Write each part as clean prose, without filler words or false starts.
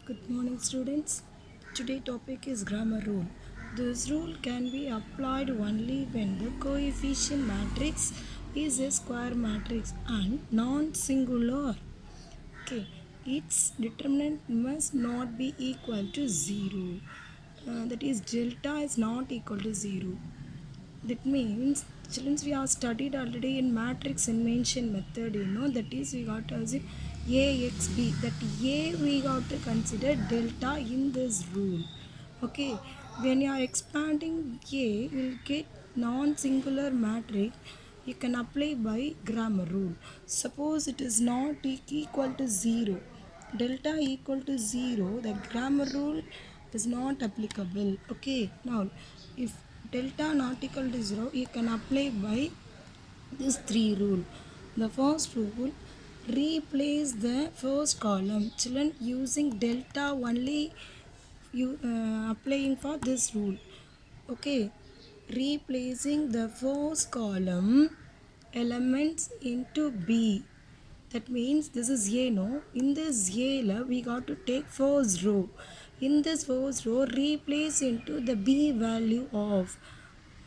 Good morning, students. Today topic is grammar rule. This rule can be applied only when the coefficient matrix is a square matrix and non-singular. Okay, its determinant must not be equal to 0. That is, delta is not equal to 0. That means, children, we have studied already in matrix invention method, that is, we got to assume AXB. That A we got to consider delta in this rule. Okay, when you are expanding A, you will get non-singular matrix. You can apply by grammar rule. Suppose it is not equal to 0. Delta equal to 0, the grammar rule is not applicable. Okay, now if delta not equal to 0, you can apply by this three rule. The first rule, replace the first column. Children, using delta only, you applying for this rule. Okay, replacing the first column elements into B. That means this is A, no? In this A, we got to take first row. In this first row, replace into the B value of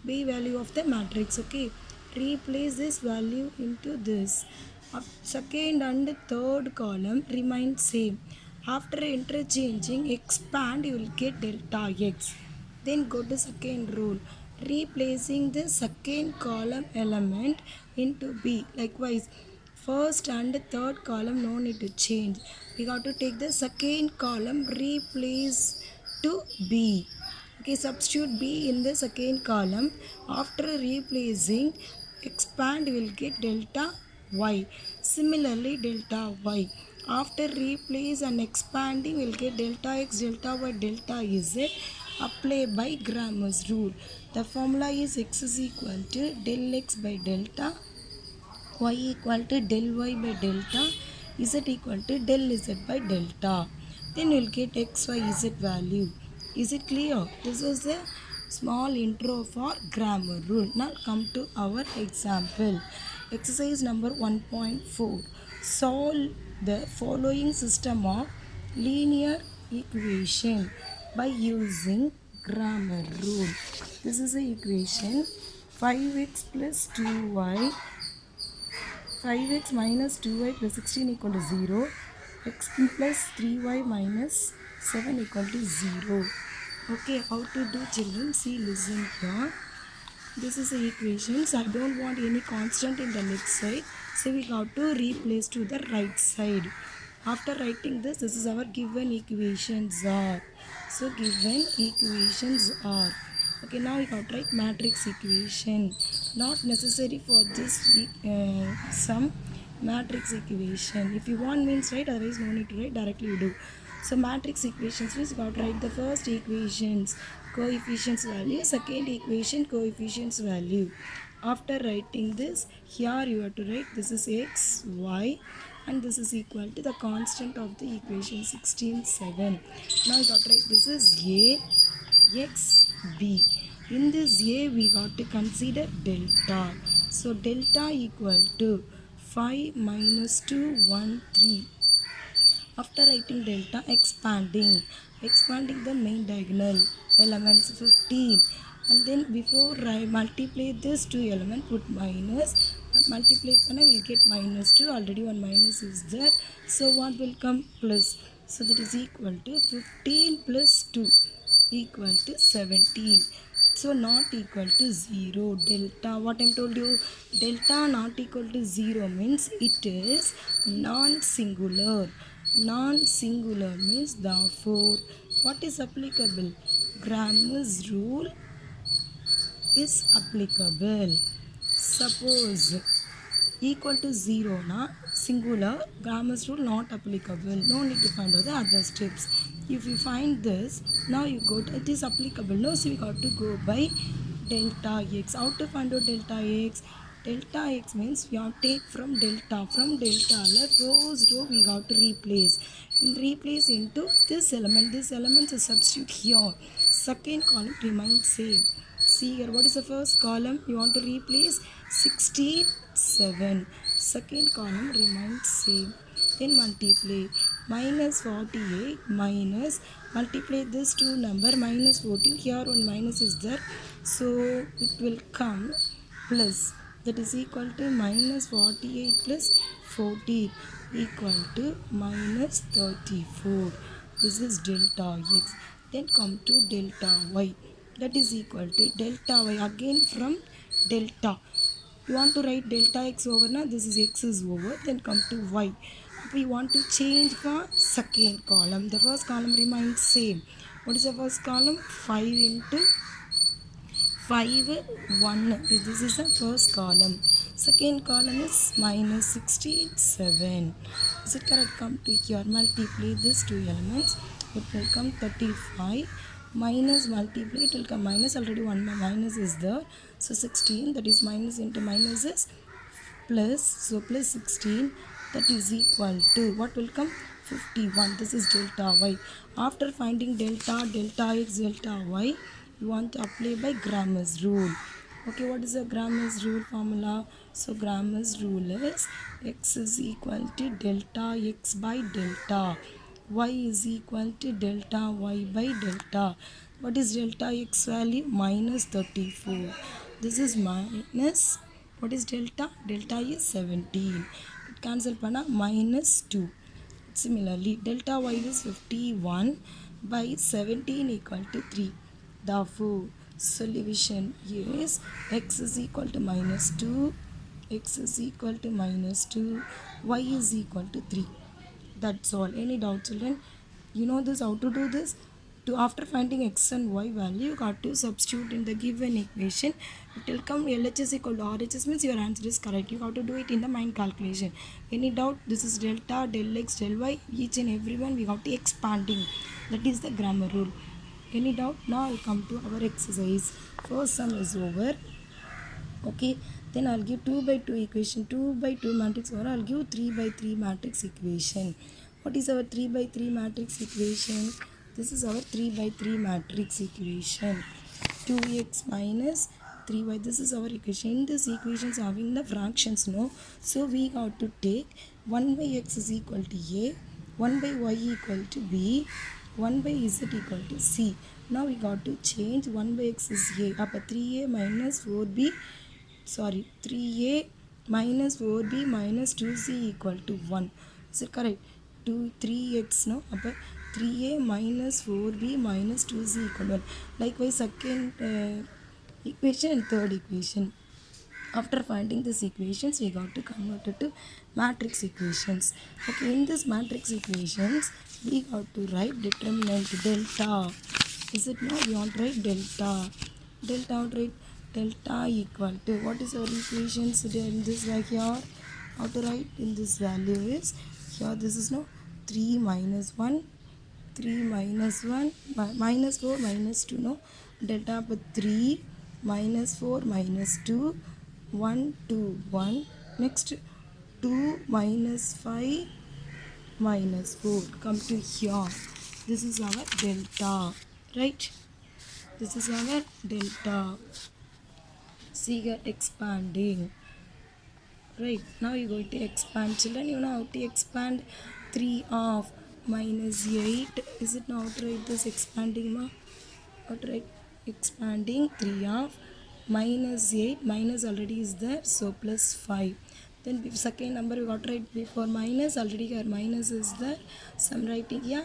the matrix. Okay, replace this value into this. Second and third column remain same. After interchanging, expand, you will get delta x. Then go to second rule, replacing the second column element into B. Likewise, first and third column no need to change. We got to take the second column, replace to B. Okay, substitute B in the second column. After replacing, expand, we will get delta y. Similarly, delta y. After replace and expanding, we will get delta x, delta y, delta z. Apply by Grammar's rule. The formula is x is equal to del x by delta, y equal to del y by delta, z equal to del z by delta. Then we'll get x, y, z value. Is it clear? This is a small intro for grammar rule. Now come to our example. Exercise number 1.4. Solve the following system of linear equation by using grammar rule. This is the equation 5x plus 2y, 5x minus 2y plus 16 equal to 0, x plus 3y minus 7 equal to 0. Okay, how to do, children? See, listen here. This is the equations. I don't want any constant in the left side, so we have to replace to the right side. After writing this is our given equations are. So given equations are. Okay, now we have to write matrix equation. Not necessary for this some matrix equation. If you want means write, otherwise no need to write, directly you do. So matrix equations means you got to write the first equations coefficients value, second equation coefficients value. After writing this, here you have to write this is x, y, and this is equal to the constant of the equation 16, 7. Now you got to write this is a, x, b. In this a we got to consider delta. So delta equal to 5 minus 2, 1, 3. After writing delta, expanding the main diagonal elements 15, and then before I multiply this two element, put minus, multiply panna will get minus 2, already one minus is there, so what will come plus, so that is equal to 15 plus 2 equal to 17. So not equal to 0. Delta, what I told you, delta not equal to 0 means it is non-singular. Non-singular means therefore what is applicable? Grammar's rule is applicable. Suppose equal to 0 na singular, Grammar's rule not applicable. No need to find out the other steps. If you find this, now you go to, it is applicable. No, so we got to go by delta x. How to find out delta x? Delta x means we have to take from delta. From delta, first row we got to replace. Replace into this element. This element is substitute here. Second column remains same. See here, what is the first column? You want to replace 16, 7. Second column remains same. Then multiply. minus 48 minus multiply this two number minus 14. Here one minus is there, so it will come plus, that is equal to minus 48 plus 14 equal to minus 34. This is delta x. Then come to delta y, that is equal to delta y again from delta. You want to write delta x over now, this is x is over, then come to y. We want to change for second column. The first column remains same. What is the first column? 5 into 5 1, this is the first column. Second column is minus 67. Is it correct? Come to here, multiply these two elements, it will come 35 minus multiply, it will come minus, already one minus is there, so 16, that is minus into minus is plus, so plus 16, that is equal to what will come? 51. This is delta y. After finding delta x, delta y, you want to apply by Grammar's rule. Okay, what is the Grammar's rule formula? So Grammar's rule is x is equal to delta x by delta, y is equal to delta y by delta. What is delta x value? Minus 34. This is minus, what is delta? Delta is 17. It cancel panna minus 2. Similarly, delta y is 51 by 17 equal to 3. Therefore, solution is x is equal to minus 2, x is equal to minus 2, y is equal to 3. That's all. Any doubt, children? You know this, how to do this? To after finding x and y value, you got to substitute in the given equation. It will come LHS equal to RHS, means your answer is correct. You have to do it in the mind calculation. Any doubt? This is delta, del x, del y. Each and every one we have to expanding. That is the grammar rule. Any doubt? Now I'll come to our exercise. First sum is over. Okay, then I'll give 2 by 2 equation, 2 by 2 matrix, or I'll give 3 by 3 matrix equation. What is our 3 by 3 matrix equation? This is our 3 by 3 matrix equation. 2x minus 3y, this is our equation. In this equation is having the fractions, no? So we got to take 1 by x is equal to a, 1 by y equal to b, 1 by z equal to c. Now we got to change 1 by x is a. Up 3a minus 4b, sorry, 3a minus 4b minus 2c equal to 1. Is it correct? 3x, no? Up 3a minus 4b minus 2c equal to 1. Likewise, second equation and third equation. After finding these equations, we got to convert it to matrix equations. Okay, in this matrix equations, we got to write determinant delta. Is it now? We want to write delta. Delta, write delta equal to, what is our equations in this right here? How to write in this value is, here this is no 3 minus 1, 3 minus 1, minus 4 minus 2, no? Delta but 3 minus 4 minus 2, 1 2 1. Next 2 minus 5 minus 4. Come to here. This is our delta, right? This is our delta. See here, expanding. Right, now you're going to expand. Children, you know how to expand 3 of minus 8. Is it now to write this expanding, ma? How to write expanding 3 of minus 8. Minus already is there, so plus 5. Then second number we got to write before minus. Already here minus is there. So I'm writing here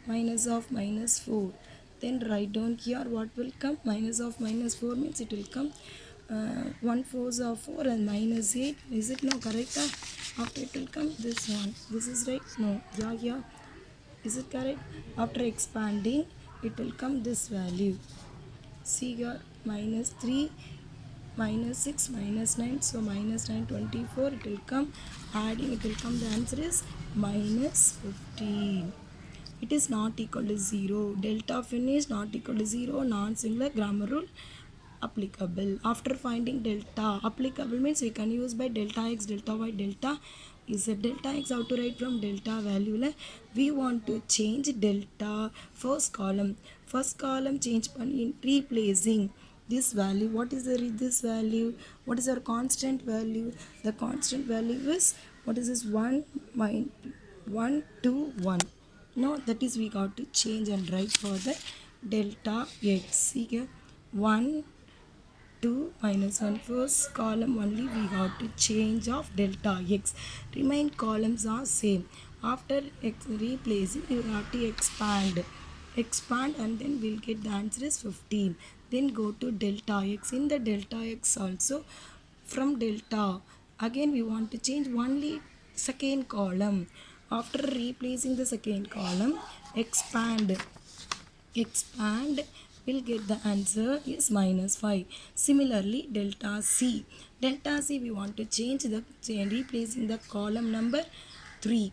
minus of minus 4. Then write down here what will come. Minus of minus 4 means it will come 1 4s of 4 and minus 8. Is it no correct? After it will come this one. This is right? No. Yeah. Is it correct? After expanding, it will come this value. See here, minus 3, minus 6, minus 9. So minus 9, 24. It will come. Adding, it will come. The answer is minus 15. It is not equal to 0. Delta finish not equal to 0. Non-singular grammar rule applicable. After finding delta, applicable means we can use by delta x, delta y, delta z. Delta x, how to write from delta value? We want to change delta first column. First column change in replacing this value. What is this value? What is our constant value? The constant value is, what is this? 1 1 2 1. Now that is we got to change and write for the delta x. See here, 1 2 minus 1, first column only we got to change of delta x, remain columns are same. After replacing you have to expand and then we'll get the answer is 15. Then go to delta x. In the delta x also, from delta again we want to change only second column. After replacing the second column, expand will get the answer is minus 5. Similarly, delta c we want to change the replacing the column number 3.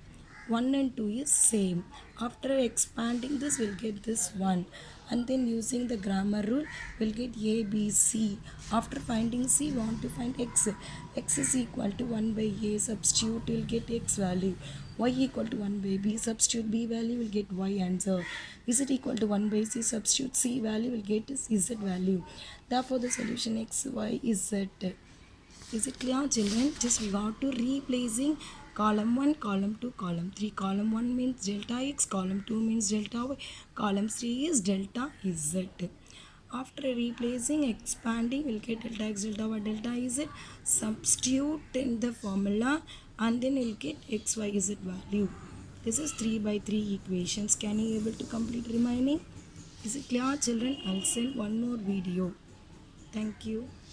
1 and 2 is same. After expanding this we'll get this 1, and then using the grammar rule we'll get a b c. After finding c we want to find x is equal to 1 by a, substitute will get x value. Y equal to 1 by b, substitute b value will get y answer. Z equal to 1 by c, substitute c value will get z value. Therefore the solution x, y, z. Is it clear, children? Just we got to replacing column 1, column 2, column 3. Column 1 means delta x, column 2 means delta y, column 3 is delta z. After replacing, expanding, we'll get delta x, delta y, delta z. Substitute in the formula and then we'll get x, y, z value. This is 3 by 3 equations. Can you able to complete remaining? Is it clear, children? I'll send one more video. Thank you.